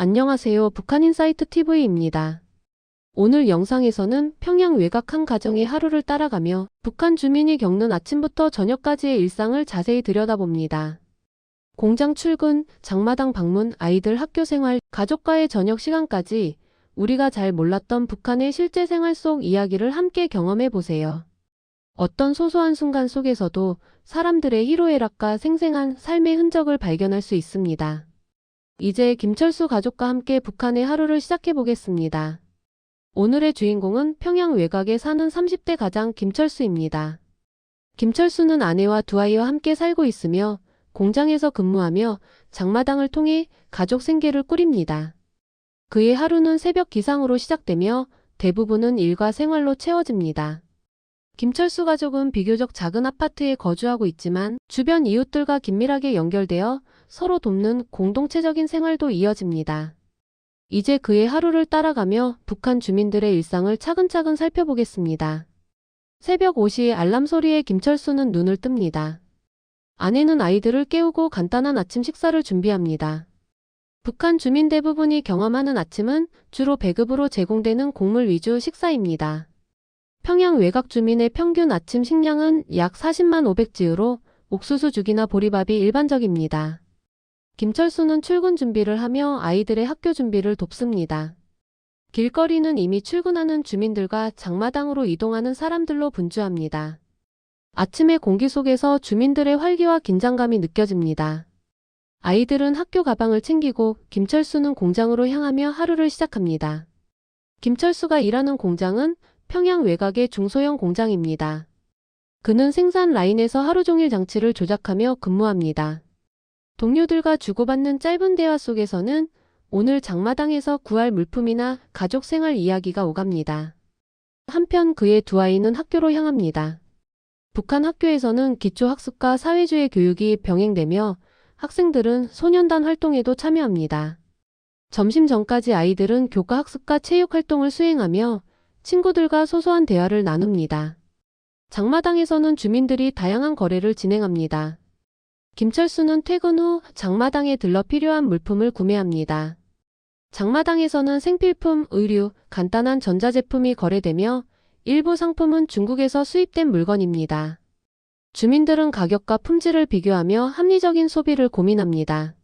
안녕하세요. 북한인사이트 TV입니다. 오늘 영상에서는 평양 외곽 한 가정의 하루를 따라가며 북한 주민이 겪는 아침부터 저녁까지의 일상을 자세히 들여다봅니다. 공장 출근, 장마당 방문, 아이들 학교 생활, 가족과의 저녁 시간까지 우리가 잘 몰랐던 북한의 실제 생활 속 이야기를 함께 경험해 보세요. 어떤 소소한 순간 속에서도 사람들의 희로애락과 생생한 삶의 흔적을 발견할 수 있습니다. 이제 김철수 가족과 함께 북한의 하루를 시작해 보겠습니다. 오늘의 주인공은 평양 외곽에 사는 30대 가장 김철수입니다. 김철수는 아내와 두 아이와 함께 살고 있으며 공장에서 근무하며 장마당을 통해 가족 생계를 꾸립니다. 그의 하루는 새벽 기상으로 시작되며 대부분은 일과 생활로 채워집니다. 김철수 가족은 비교적 작은 아파트에 거주하고 있지만 주변 이웃들과 긴밀하게 연결되어 서로 돕는 공동체적인 생활도 이어집니다. 이제 그의 하루를 따라가며 북한 주민들의 일상을 차근차근 살펴보겠습니다. 새벽 5시 알람 소리에 김철수는 눈을 뜹니다. 아내는 아이들을 깨우고 간단한 아침 식사를 준비합니다. 북한 주민 대부분이 경험하는 아침은 주로 배급으로 제공되는 곡물 위주 식사입니다. 평양 외곽 주민의 평균 아침 식량은 약 40만 500지으로 옥수수죽이나 보리밥이 일반적입니다. 김철수는 출근 준비를 하며 아이들의 학교 준비를 돕습니다. 길거리는 이미 출근하는 주민들과 장마당으로 이동하는 사람들로 분주합니다. 아침의 공기 속에서 주민들의 활기와 긴장감이 느껴집니다. 아이들은 학교 가방을 챙기고 김철수는 공장으로 향하며 하루를 시작합니다. 김철수가 일하는 공장은 평양 외곽의 중소형 공장입니다. 그는 생산 라인에서 하루 종일 장치를 조작하며 근무합니다. 동료들과 주고받는 짧은 대화 속에서는 오늘 장마당에서 구할 물품이나 가족 생활 이야기가 오갑니다. 한편 그의 두 아이는 학교로 향합니다. 북한 학교에서는 기초학습과 사회주의 교육이 병행되며 학생들은 소년단 활동에도 참여합니다. 점심 전까지 아이들은 교과 학습과 체육 활동을 수행하며 친구들과 소소한 대화를 나눕니다. 장마당에서는 주민들이 다양한 거래를 진행합니다. 김철수는 퇴근 후 장마당에 들러 필요한 물품을 구매합니다. 장마당에서는 생필품, 의류, 간단한 전자제품이 거래되며 일부 상품은 중국에서 수입된 물건입니다. 주민들은 가격과 품질을 비교하며 합리적인 소비를 고민합니다.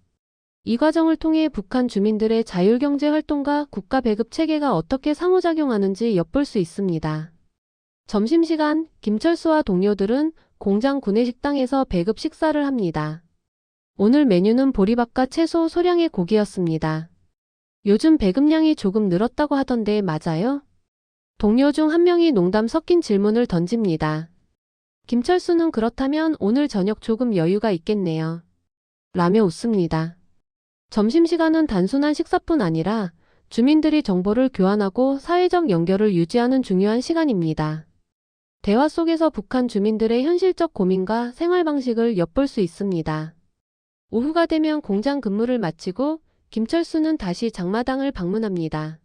이 과정을 통해 북한 주민들의 자율경제 활동과 국가 배급 체계가 어떻게 상호작용하는지 엿볼 수 있습니다. 점심시간, 김철수와 동료들은 공장 구내식당에서 배급 식사를 합니다. 오늘 메뉴는 보리밥과 채소, 소량의 고기였습니다. 요즘 배급량이 조금 늘었다고 하던데 맞아요? 동료 중 한 명이 농담 섞인 질문을 던집니다. 김철수는 그렇다면 오늘 저녁 조금 여유가 있겠네요. 라며 웃습니다. 점심시간은 단순한 식사뿐 아니라 주민들이 정보를 교환하고 사회적 연결을 유지하는 중요한 시간입니다. 대화 속에서 북한 주민들의 현실적 고민과 생활 방식을 엿볼 수 있습니다. 오후가 되면 공장 근무를 마치고 김철수는 다시 장마당을 방문합니다.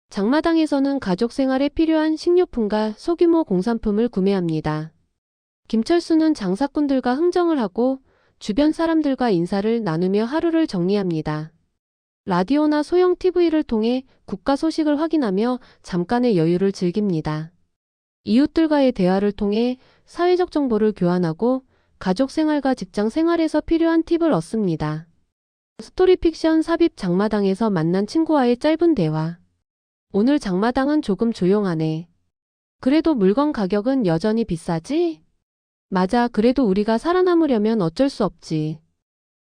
장마당에서는 가족 생활에 필요한 식료품과 소규모 공산품을 구매합니다. 김철수는 장사꾼들과 흥정을 하고 주변 사람들과 인사를 나누며 하루를 정리합니다. 라디오나 소형 TV를 통해 국가 소식을 확인하며 잠깐의 여유를 즐깁니다. 이웃들과의 대화를 통해 사회적 정보를 교환하고 가족 생활과 직장 생활에서 필요한 팁을 얻습니다. 스토리 픽션 삽입 장마당에서 만난 친구와의 짧은 대화. 오늘 장마당은 조금 조용하네. 그래도 물건 가격은 여전히 비싸지? 맞아, 그래도 우리가 살아남으려면 어쩔 수 없지.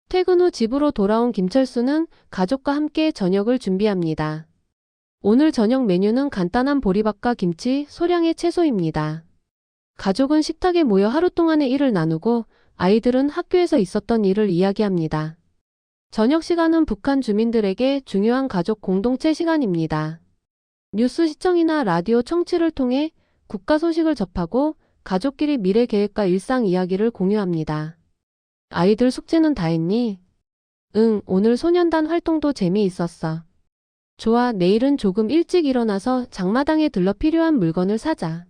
퇴근 후 집으로 돌아온 김철수는 가족과 함께 저녁을 준비합니다. 오늘 저녁 메뉴는 간단한 보리밥과 김치, 소량의 채소입니다. 가족은 식탁에 모여 하루 동안의 일을 나누고 아이들은 학교에서 있었던 일을 이야기합니다. 저녁 시간은 북한 주민들에게 중요한 가족 공동체 시간입니다. 뉴스 시청이나 라디오 청취를 통해 국가 소식을 접하고 가족끼리 미래 계획과 일상 이야기를 공유합니다. 아이들 숙제는 다 했니? 응, 오늘 소년단 활동도 재미있었어. 좋아, 내일은 조금 일찍 일어나서 장마당에 들러 필요한 물건을 사자.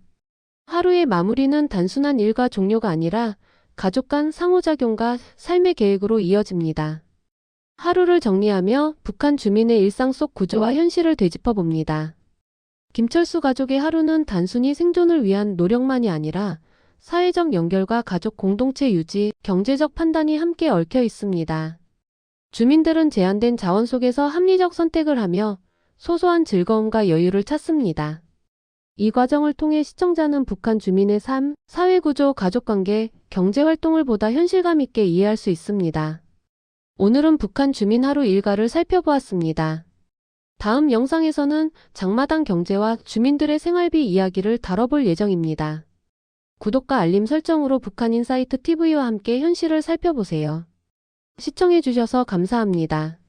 하루의 마무리는 단순한 일과 종료가 아니라 가족 간 상호작용과 삶의 계획으로 이어집니다. 하루를 정리하며 북한 주민의 일상 속 구조와 현실을 되짚어 봅니다. 김철수 가족의 하루는 단순히 생존을 위한 노력만이 아니라 사회적 연결과 가족 공동체 유지, 경제적 판단이 함께 얽혀 있습니다. 주민들은 제한된 자원 속에서 합리적 선택을 하며 소소한 즐거움과 여유를 찾습니다. 이 과정을 통해 시청자는 북한 주민의 삶, 사회구조, 가족관계, 경제활동을 보다 현실감 있게 이해할 수 있습니다. 오늘은 북한 주민 하루 일과를 살펴보았습니다. 다음 영상에서는 장마당 경제와 주민들의 생활비 이야기를 다뤄볼 예정입니다. 구독과 알림 설정으로 북한인사이트 TV와 함께 현실을 살펴보세요. 시청해주셔서 감사합니다.